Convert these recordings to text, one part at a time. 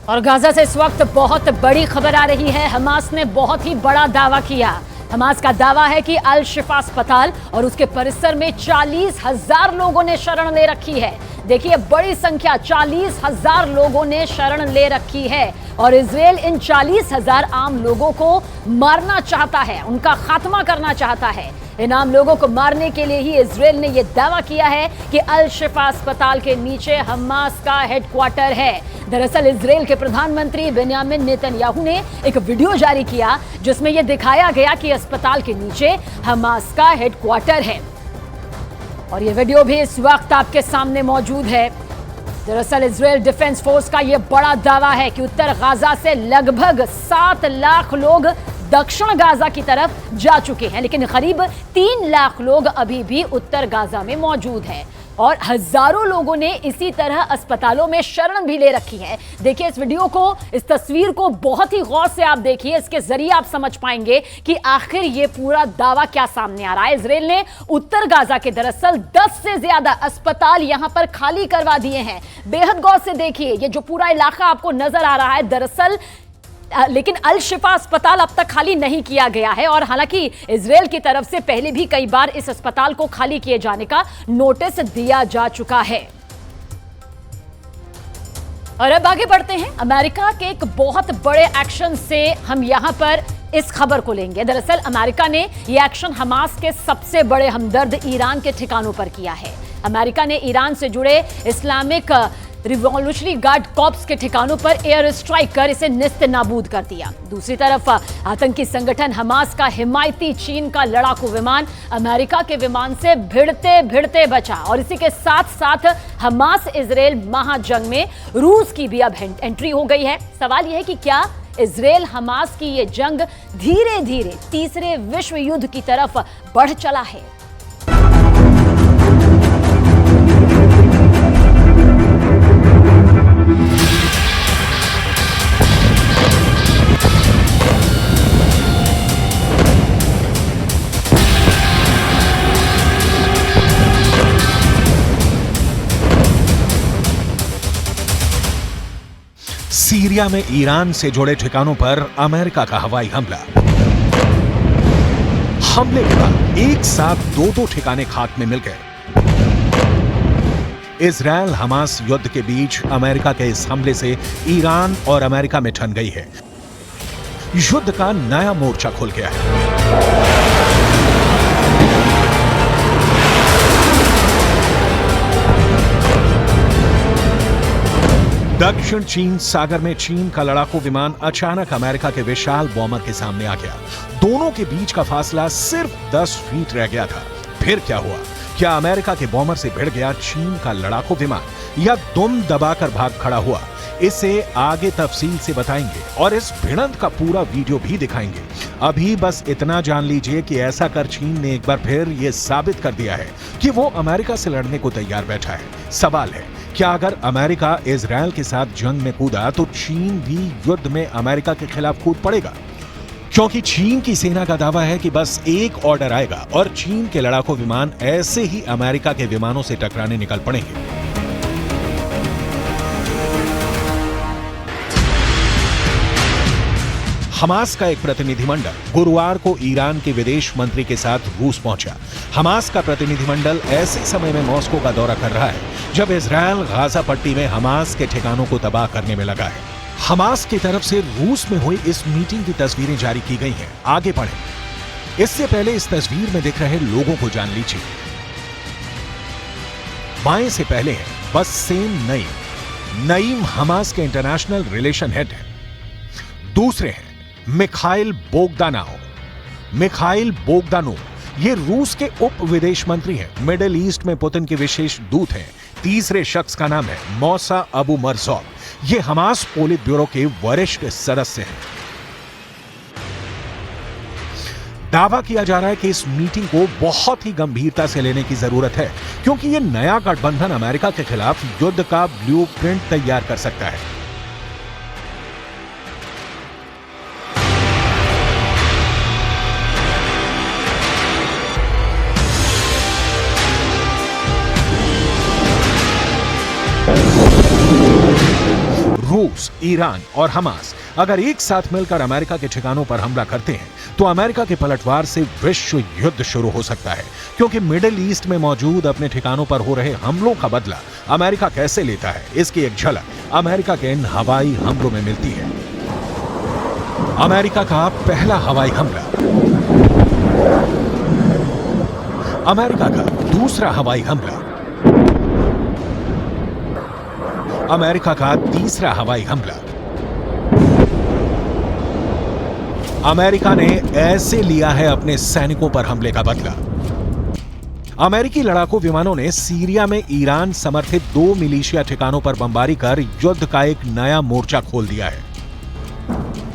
और गाजा से इस वक्त बहुत बड़ी खबर आ रही है। हमास ने बहुत ही बड़ा दावा किया। हमास का दावा है कि अल शिफा अस्पताल और उसके परिसर में 40,000 लोगों ने शरण ले रखी है। देखिए, बड़ी संख्या, 40,000 लोगों ने शरण ले रखी है और इजराइल इन 40,000 आम लोगों को मारना चाहता है, उनका खात्मा करना चाहता है। इन आम लोगों को मारने के लिए ही इजराइल ने यह दावा किया है कि अल शिफा अस्पताल के नीचे हमास का हेडक्वार्टर है। दरअसल इजराइल के प्रधानमंत्री बेंयामिन नेतन्याहू ने एक वीडियो जारी किया जिसमें यह दिखाया गया कि अस्पताल के नीचे हमास का हेडक्वार्टर है और यह वीडियो भी इस वक्त आपके सामने मौजूद है। दरअसल इजराइल डिफेंस फोर्स का यह बड़ा दावा है कि उत्तर गाजा से लगभग 7 लाख लोग दक्षिण गाजा की तरफ जा चुके हैं, लेकिन करीब 3 लाख लोग अभी भी उत्तर गाजा में मौजूद हैं और हजारों लोगों ने इसी तरह अस्पतालों में शरण भी ले रखी है। देखिए इस वीडियो को, इस तस्वीर को बहुत ही गौर से आप देखिए। इसके जरिए आप समझ पाएंगे कि आखिर ये पूरा दावा क्या सामने आ रहा है। इजराइल ने उत्तर गाजा के दरअसल 10 से ज्यादा अस्पताल यहां पर खाली करवा दिए हैं। बेहद गौर से देखिए, ये जो पूरा इलाका आपको नजर आ रहा है दरअसल, लेकिन अल शिफा अस्पताल अब तक खाली नहीं किया गया है और हालांकि इजराइल की तरफ से पहले भी कई बार इस अस्पताल को खाली किए जाने का नोटिस दिया जा चुका है। और अब आगे बढ़ते हैं। अमेरिका के एक बहुत बड़े एक्शन से हम यहां पर इस खबर को लेंगे। दरअसल अमेरिका ने यह एक्शन हमास के सबसे बड़े हमदर्द ईरान के ठिकानों पर किया है। अमेरिका ने ईरान से जुड़े इस्लामिक रिवॉल्यूशनरी गार्ड कॉर्प्स के ठिकानों पर एयर स्ट्राइक कर इसे निस्त नाबूद कर दिया। दूसरी तरफ आतंकी संगठन हमास का हिमायती चीन का लड़ाकू विमान अमेरिका के विमान से भिड़ते भिड़ते बचा और इसी के साथ साथ हमास इजराइल महाजंग में रूस की भी अब एंट्री हो गई है। सवाल यह है कि क्या इजराइल हमास की यह जंग धीरे धीरे तीसरे विश्व युद्ध की तरफ बढ़ चला है। सीरिया में ईरान से जुड़े ठिकानों पर अमेरिका का हवाई हमले के बाद एक साथ दो ठिकाने खाक में मिल गए। इजराइल हमास युद्ध के बीच अमेरिका के इस हमले से ईरान और अमेरिका में ठन गई है। युद्ध का नया मोर्चा खुल गया है। दक्षिण चीन सागर में चीन का लड़ाकू विमान अचानक अमेरिका के विशाल बॉम्बर के सामने आ गया। दोनों के बीच का फासला सिर्फ 10 फीट रह गया था। फिर क्या हुआ? क्या अमेरिका के बॉम्बर से भिड़ गया चीन का लड़ाकू विमान या दुम दबाकर भाग खड़ा हुआ? इसे आगे तफसील से बताएंगे और इस भिड़ंत का पूरा वीडियो भी दिखाएंगे। अभी बस इतना जान लीजिए कि ऐसा कर चीन ने एक बार फिर यह साबित कर दिया है कि वो अमेरिका से लड़ने को तैयार बैठा है। सवाल है, क्या अगर अमेरिका इजराइल के साथ जंग में कूदा तो चीन भी युद्ध में अमेरिका के खिलाफ कूद पड़ेगा? क्योंकि चीन की सेना का दावा है कि बस एक ऑर्डर आएगा और चीन के लड़ाकू विमान ऐसे ही अमेरिका के विमानों से टकराने निकल पड़ेंगे। हमास का एक प्रतिनिधिमंडल गुरुवार को ईरान के विदेश मंत्री के साथ रूस पहुंचा। हमास का प्रतिनिधिमंडल ऐसे समय में मॉस्को का दौरा कर रहा है जब इजराइल गाजा पट्टी में हमास के ठिकानों को तबाह करने में लगा है। हमास की तरफ से रूस में हुई इस मीटिंग की तस्वीरें जारी की गई हैं। आगे बढ़ें। इससे पहले इस तस्वीर में दिख रहे लोगों को जान लीजिए। बाएं से पहले है बस्सेम नईम। नईम हमास के इंटरनेशनल रिलेशन हेड है। दूसरे हैं मिखाइल बोगदानोव ये रूस के उप विदेश मंत्री हैं, मिडिल ईस्ट में पुतिन के विशेष दूत हैं। तीसरे शख्स का नाम है मौसा अबू मरजौक। ये हमास पोलित ब्यूरो के वरिष्ठ सदस्य हैं। दावा किया जा रहा है कि इस मीटिंग को बहुत ही गंभीरता से लेने की जरूरत है क्योंकि यह नया गठबंधन अमेरिका के खिलाफ युद्ध का ब्लूप्रिंट तैयार कर सकता है। रूस, ईरान और हमास अगर एक साथ मिलकर अमेरिका के ठिकानों पर हमला करते हैं तो अमेरिका के पलटवार से विश्व युद्ध शुरू हो सकता है, क्योंकि मिडिल ईस्ट में मौजूद अपने ठिकानों पर हो रहे हमलों का बदला अमेरिका कैसे लेता है, इसकी एक झलक अमेरिका के इन हवाई हमलों में मिलती है। अमेरिका का पहला हवाई हमला, अमेरिका का दूसरा हवाई हमला, अमेरिका का तीसरा हवाई हमला। अमेरिका ने ऐसे लिया है अपने सैनिकों पर हमले का बदला। अमेरिकी लड़ाकू विमानों ने सीरिया में ईरान समर्थित 2 मिलिशिया ठिकानों पर बमबारी कर युद्ध का एक नया मोर्चा खोल दिया है।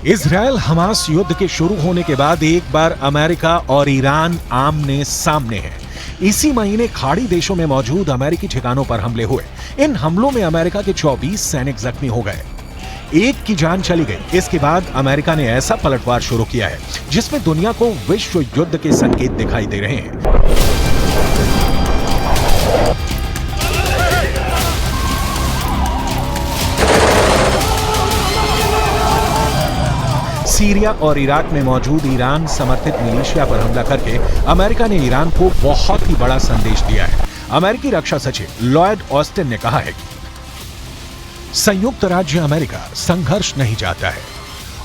इजरायल हमास युद्ध के शुरू होने के बाद एक बार अमेरिका और ईरान आमने सामने हैं। इसी महीने खाड़ी देशों में मौजूद अमेरिकी ठिकानों पर हमले हुए। इन हमलों में अमेरिका के 24 सैनिक जख्मी हो गए, एक की जान चली गई। इसके बाद अमेरिका ने ऐसा पलटवार शुरू किया है जिसमें दुनिया को विश्व युद्ध के संकेत दिखाई दे रहे हैं। सीरिया और इराक में मौजूद ईरान समर्थित मिलिशिया पर हमला करके अमेरिका ने ईरान को बहुत ही बड़ा संदेश दिया है। अमेरिकी रक्षा सचिव लॉयड ऑस्टिन ने कहा है कि संयुक्त राज्य अमेरिका संघर्ष नहीं चाहता है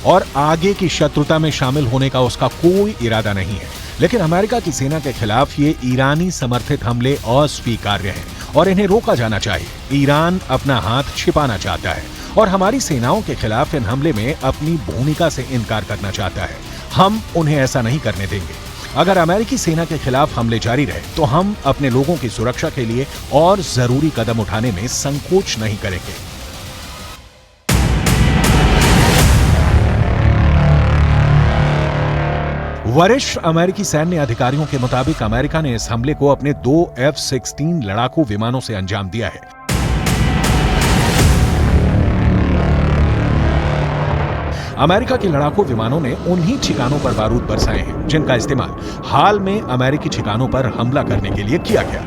और आगे की शत्रुता में शामिल होने का उसका कोई इरादा नहीं है, लेकिन अमेरिका की सेना के खिलाफ ये ईरानी समर्थित हमले अस्वीकार्य हैं और इन्हें रोका जाना चाहिए। ईरान अपना हाथ छिपाना चाहता है और हमारी सेनाओं के खिलाफ इन हमले में अपनी भूमिका से इनकार करना चाहता है। हम उन्हें ऐसा नहीं करने देंगे। अगर अमेरिकी सेना के खिलाफ हमले जारी रहे तो हम अपने लोगों की सुरक्षा के लिए और जरूरी कदम उठाने में संकोच नहीं करेंगे। वरिष्ठ अमेरिकी सैन्य अधिकारियों के मुताबिक अमेरिका ने इस हमले को अपने 2 F-16 लड़ाकू विमानों से अंजाम दिया है। अमेरिका के लड़ाकू विमानों ने उन्हीं ठिकानों पर बारूद बरसाए हैं जिनका इस्तेमाल हाल में अमेरिकी ठिकानों पर हमला करने के लिए किया गया।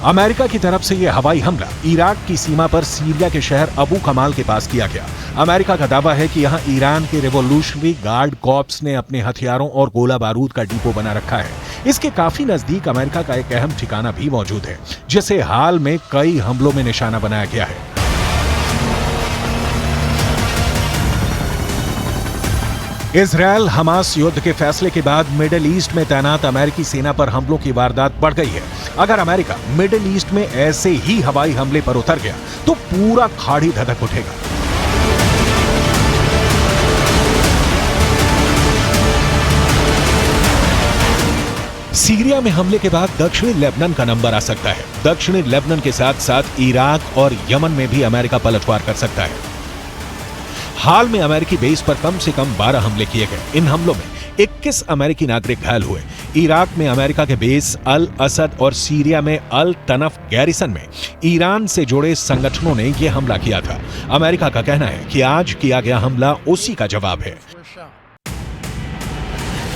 अमेरिका की तरफ से यह हवाई हमला इराक की सीमा पर सीरिया के शहर अबू कमाल के पास किया गया। अमेरिका का दावा है कि यहां ईरान के रिवॉल्यूशनरी गार्ड कॉर्प्स ने अपने हथियारों और गोला बारूद का डिपो बना रखा है। इसके काफी नजदीक अमेरिका का एक अहम ठिकाना भी मौजूद है जिसे हाल में कई हमलों में निशाना बनाया गया है। इजरायल हमास युद्ध के फैसले के बाद मिडिल ईस्ट में तैनात अमेरिकी सेना पर हमलों की वारदात बढ़ गई है। अगर अमेरिका मिडिल ईस्ट में ऐसे ही हवाई हमले पर उतर गया तो पूरा खाड़ी धधक उठेगा। सीरिया में हमले के बाद दक्षिणी लेबनान का नंबर आ सकता है। दक्षिणी लेबनान के साथ साथ इराक और यमन में भी अमेरिका पलटवार कर सकता है। हाल में अमेरिकी बेस पर कम से कम 12 हमले किए गए। इन हमलों में 21 अमेरिकी नागरिक घायल हुए। इराक में अमेरिका के बेस अल असद और सीरिया में अल तनफ गैरिसन में ईरान से जुड़े संगठनों ने यह हमला किया था। अमेरिका का कहना है कि आज किया गया हमला उसी का जवाब है।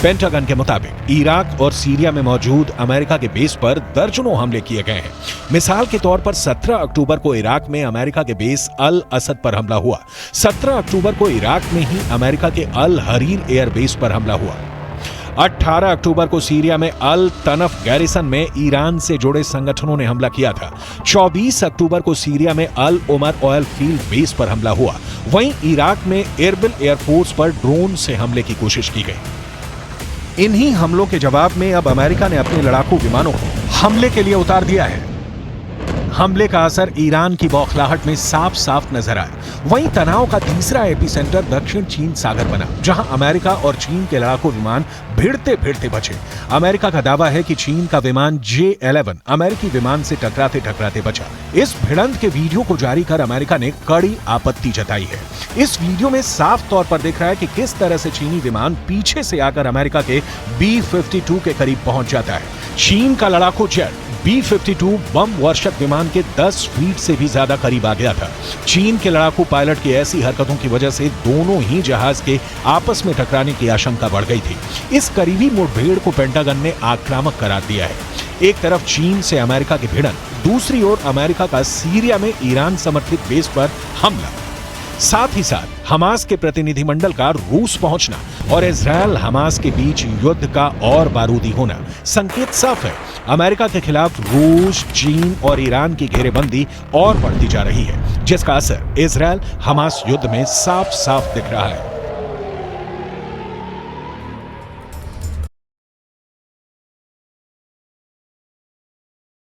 पेंटागन के मुताबिक इराक और सीरिया में मौजूद अमेरिका के बेस पर दर्जनों हमले किए गए हैं। मिसाल के तौर पर 17 अक्टूबर को इराक में अमेरिका के बेस अल असद पर हमला हुआ। 17 अक्टूबर को इराक में ही अमेरिका के अल हरीर एयर बेस पर हमला हुआ। 18 अक्टूबर को सीरिया में अल तनफ गैरिसन में ईरान से जुड़े संगठनों ने हमला किया था। 24 अक्टूबर को सीरिया में अल उमर ऑयल फील्ड बेस पर हमला हुआ। वहीं इराक में एरबिल एयरफोर्स पर ड्रोन से हमले की कोशिश की गई। इन्हीं हमलों के जवाब में अब अमेरिका ने अपने लड़ाकू विमानों को हमले के लिए उतार दिया है। हमले का असर ईरान की बौखलाहट में साफ साफ नजर आया। वहीं तनाव का तीसरा एपिसेंटर दक्षिण चीन सागर बना, जहां अमेरिका और चीन के लड़ाकू विमान भिड़ते भिड़ते बचे। अमेरिका का दावा है कि चीन का विमान J-11 अमेरिकी विमान से टकराते टकराते बचा। इस भिड़ंत के वीडियो को जारी कर अमेरिका ने कड़ी आपत्ति जताई है। इस वीडियो में साफ तौर पर दिख रहा है कि किस तरह से चीनी विमान पीछे से आकर अमेरिका के B-52 के करीब पहुंच जाता है। चीन का लड़ाकू जेट B-52 बम वर्षक विमान के 10 फीट से भी ज्यादा करीब आ गया था। चीन के लड़ाकू पायलट की ऐसी हरकतों की वजह से दोनों ही जहाज के आपस में टकराने की आशंका बढ़ गई थी। इस करीबी मुठभेड़ को पेंटागन ने आक्रामक करार दिया है। एक तरफ चीन से अमेरिका की भिड़ंत दूसरी ओर अमेरिका का सीरिया में ईरान समर्थित बेस पर हमला, साथ ही साथ हमास के प्रतिनिधिमंडल का रूस पहुंचना और इजरायल हमास के बीच युद्ध का और बारूदी होना, संकेत साफ है अमेरिका के खिलाफ रूस, चीन और ईरान की घेरेबंदी और बढ़ती जा रही है, जिसका असर इजरायल हमास युद्ध में साफ साफ दिख रहा है।